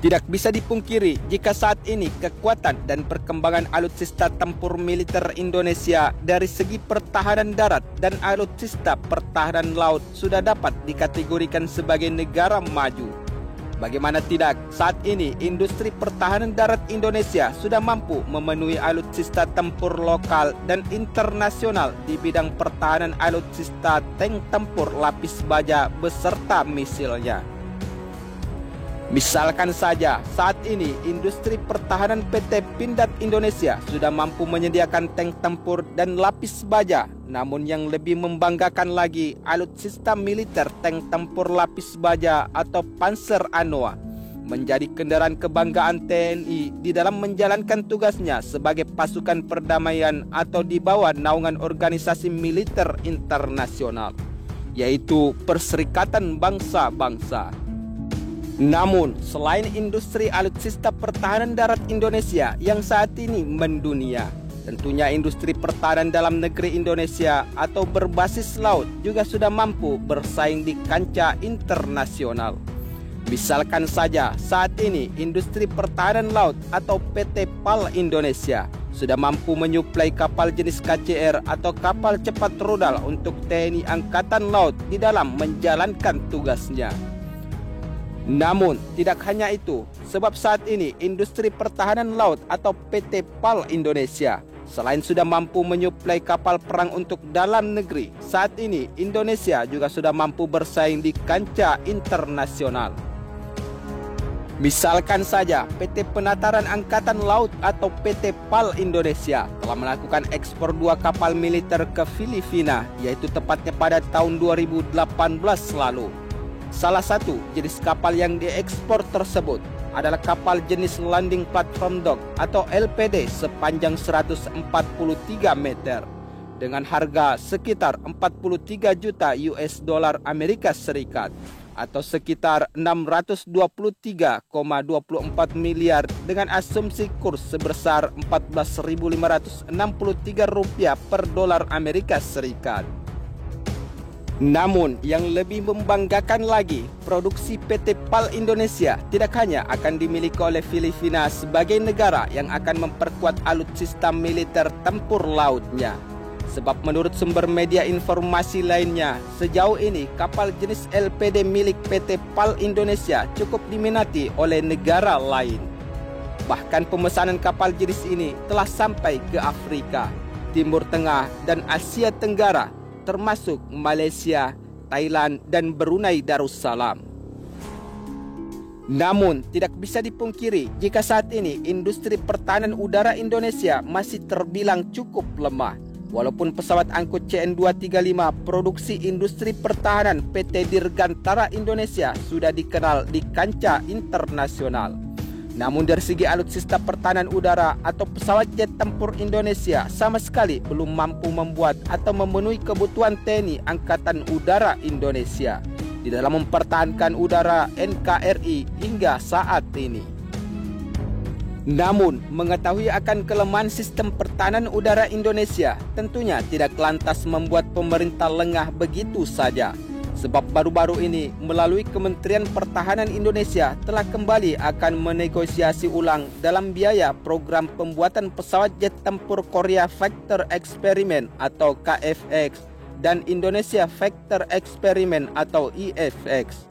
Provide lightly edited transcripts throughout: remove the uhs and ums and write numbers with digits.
Tidak bisa dipungkiri jika saat ini kekuatan dan perkembangan alutsista tempur militer Indonesia dari segi pertahanan darat dan alutsista pertahanan laut sudah dapat dikategorikan sebagai negara maju. Bagaimana tidak, saat ini industri pertahanan darat Indonesia sudah mampu memenuhi alutsista tempur lokal dan internasional di bidang pertahanan alutsista tank tempur lapis baja beserta misilnya. Misalkan saja, saat ini industri pertahanan PT Pindad Indonesia sudah mampu menyediakan tank tempur dan lapis baja. Namun yang lebih membanggakan lagi, alutsista militer tank tempur lapis baja atau Panzer Anoa menjadi kendaraan kebanggaan TNI di dalam menjalankan tugasnya sebagai pasukan perdamaian atau di bawah naungan organisasi militer internasional, yaitu Perserikatan Bangsa-Bangsa. Namun, selain industri alutsista pertahanan darat Indonesia yang saat ini mendunia, tentunya industri pertahanan dalam negeri Indonesia atau berbasis laut juga sudah mampu bersaing di kancah internasional. Misalkan saja, saat ini industri pertahanan laut atau PT PAL Indonesia sudah mampu menyuplai kapal jenis KCR atau kapal cepat rudal untuk TNI Angkatan Laut di dalam menjalankan tugasnya. Namun, tidak hanya itu, sebab saat ini industri pertahanan laut atau PT PAL Indonesia selain sudah mampu menyuplai kapal perang untuk dalam negeri, saat ini Indonesia juga sudah mampu bersaing di kancah internasional. Misalkan saja, PT Penataran Angkatan Laut atau PT PAL Indonesia telah melakukan ekspor 2 kapal militer ke Filipina, yaitu tepatnya pada tahun 2018 lalu. Salah satu jenis kapal yang diekspor tersebut adalah kapal jenis Landing Platform Dock atau LPD sepanjang 143 meter dengan harga sekitar 43 juta US dollar Amerika Serikat atau sekitar 623,24 miliar dengan asumsi kurs sebesar 14.563 rupiah per dolar Amerika Serikat. Namun, yang lebih membanggakan lagi, produksi PT PAL Indonesia tidak hanya akan dimiliki oleh Filipina sebagai negara yang akan memperkuat alutsista militer tempur lautnya. Sebab menurut sumber media informasi lainnya, sejauh ini kapal jenis LPD milik PT PAL Indonesia cukup diminati oleh negara lain. Bahkan pemesanan kapal jenis ini telah sampai ke Afrika, Timur Tengah, dan Asia Tenggara, termasuk Malaysia, Thailand, dan Brunei Darussalam. Namun, tidak bisa dipungkiri jika saat ini industri pertahanan udara Indonesia masih terbilang cukup lemah. Walaupun pesawat angkut CN-235 produksi industri pertahanan PT Dirgantara Indonesia sudah dikenal di kancah internasional. Namun dari segi alutsista pertahanan udara atau pesawat jet tempur Indonesia sama sekali belum mampu membuat atau memenuhi kebutuhan TNI Angkatan Udara Indonesia di dalam mempertahankan udara NKRI hingga saat ini. Namun, mengetahui akan kelemahan sistem pertahanan udara Indonesia tentunya tidak lantas membuat pemerintah lengah begitu saja. Sebab baru-baru ini melalui Kementerian Pertahanan Indonesia telah kembali akan menegosiasi ulang dalam biaya program pembuatan pesawat jet tempur Korea Factor Experiment atau KFX dan Indonesia Factor Experiment atau IFX.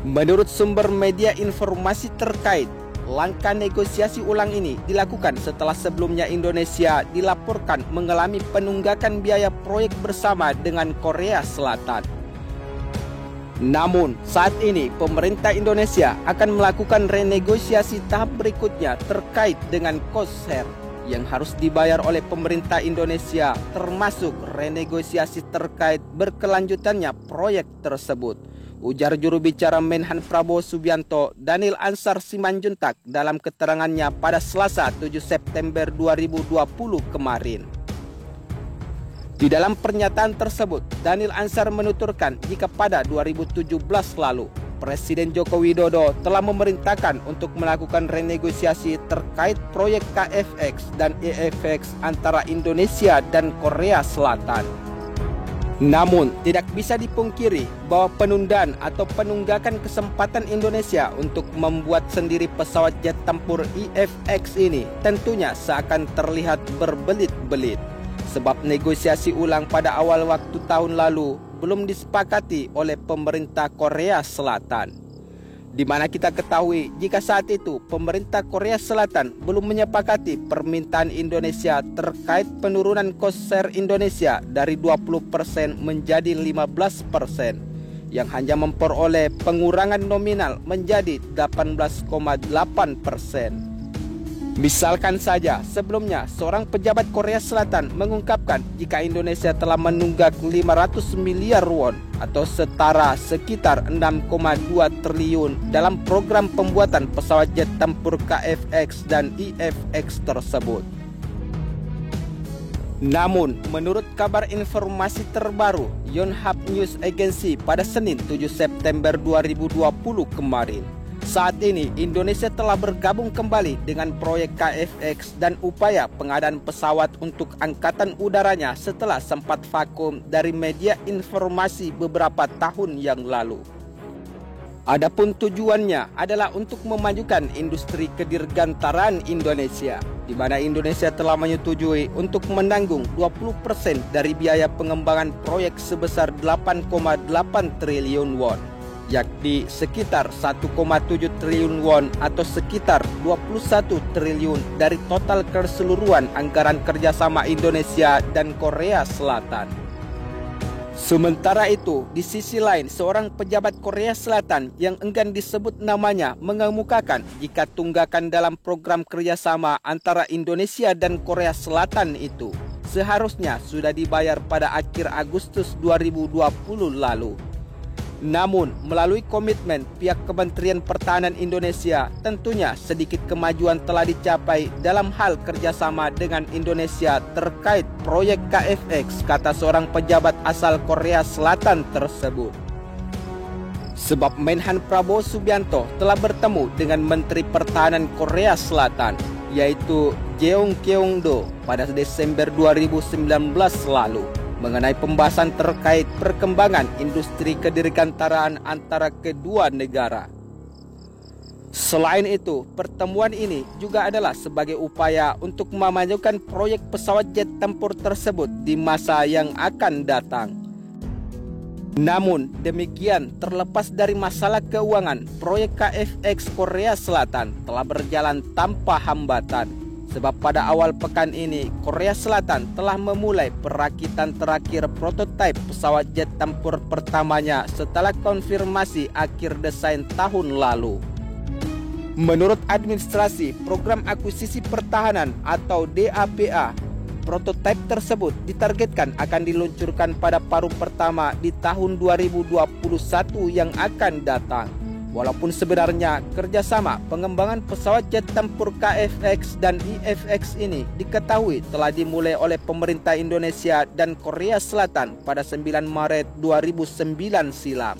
Menurut sumber media informasi terkait, langkah negosiasi ulang ini dilakukan setelah sebelumnya Indonesia dilaporkan mengalami penunggakan biaya proyek bersama dengan Korea Selatan. Namun, saat ini pemerintah Indonesia akan melakukan renegosiasi tahap berikutnya terkait dengan cost share yang harus dibayar oleh pemerintah Indonesia, termasuk renegosiasi terkait berkelanjutannya proyek tersebut, ujar juru bicara Menhan Prabowo Subianto, Daniel Ansar Simanjuntak dalam keterangannya pada Selasa 7 September 2020 kemarin. Di dalam pernyataan tersebut, Daniel Ansar menuturkan jika pada 2017 lalu, Presiden Joko Widodo telah memerintahkan untuk melakukan renegosiasi terkait proyek KFX dan IFX antara Indonesia dan Korea Selatan. Namun, tidak bisa dipungkiri bahwa penundaan atau penunggakan kesempatan Indonesia untuk membuat sendiri pesawat jet tempur IFX ini tentunya seakan terlihat berbelit-belit. Sebab negosiasi ulang pada awal waktu tahun lalu belum disepakati oleh pemerintah Korea Selatan. Di mana kita ketahui jika saat itu pemerintah Korea Selatan belum menyepakati permintaan Indonesia terkait penurunan cost share Indonesia dari 20% menjadi 15%, yang hanya memperoleh pengurangan nominal menjadi 18,8%. Misalkan saja sebelumnya seorang pejabat Korea Selatan mengungkapkan jika Indonesia telah menunggak 500 miliar won atau setara sekitar 6,2 triliun dalam program pembuatan pesawat jet tempur KFX dan IFX tersebut. Namun, menurut kabar informasi terbaru Yonhap News Agency pada Senin 7 September 2020 kemarin, saat ini Indonesia telah bergabung kembali dengan proyek KFX dan upaya pengadaan pesawat untuk angkatan udaranya setelah sempat vakum dari media informasi beberapa tahun yang lalu. Adapun tujuannya adalah untuk memajukan industri kedirgantaraan Indonesia, di mana Indonesia telah menyetujui untuk menanggung 20% dari biaya pengembangan proyek sebesar 8,8 triliun won. Yakni sekitar 1,7 triliun won atau sekitar 21 triliun dari total keseluruhan anggaran kerjasama Indonesia dan Korea Selatan. Sementara itu, di sisi lain, seorang pejabat Korea Selatan yang enggan disebut namanya mengemukakan jika tunggakan dalam program kerjasama antara Indonesia dan Korea Selatan itu seharusnya sudah dibayar pada akhir Agustus 2020 lalu. Namun, melalui komitmen pihak Kementerian Pertahanan Indonesia, tentunya sedikit kemajuan telah dicapai dalam hal kerjasama dengan Indonesia terkait proyek KFX, kata seorang pejabat asal Korea Selatan tersebut. Sebab Menhan Prabowo Subianto telah bertemu dengan Menteri Pertahanan Korea Selatan, yaitu Jeong Keong-do pada Desember 2019 lalu, mengenai pembahasan terkait perkembangan industri kedirgantaraan antara kedua negara. Selain itu, pertemuan ini juga adalah sebagai upaya untuk memajukan proyek pesawat jet tempur tersebut di masa yang akan datang. Namun demikian, terlepas dari masalah keuangan, proyek KFX Korea Selatan telah berjalan tanpa hambatan. Sebab pada awal pekan ini, Korea Selatan telah memulai perakitan terakhir prototipe pesawat jet tempur pertamanya setelah konfirmasi akhir desain tahun lalu. Menurut administrasi Program Akuisisi Pertahanan atau DAPA, prototipe tersebut ditargetkan akan diluncurkan pada paruh pertama di tahun 2021 yang akan datang. Walaupun sebenarnya kerjasama pengembangan pesawat jet tempur KFX dan IFX ini diketahui telah dimulai oleh pemerintah Indonesia dan Korea Selatan pada 9 Maret 2009 silam.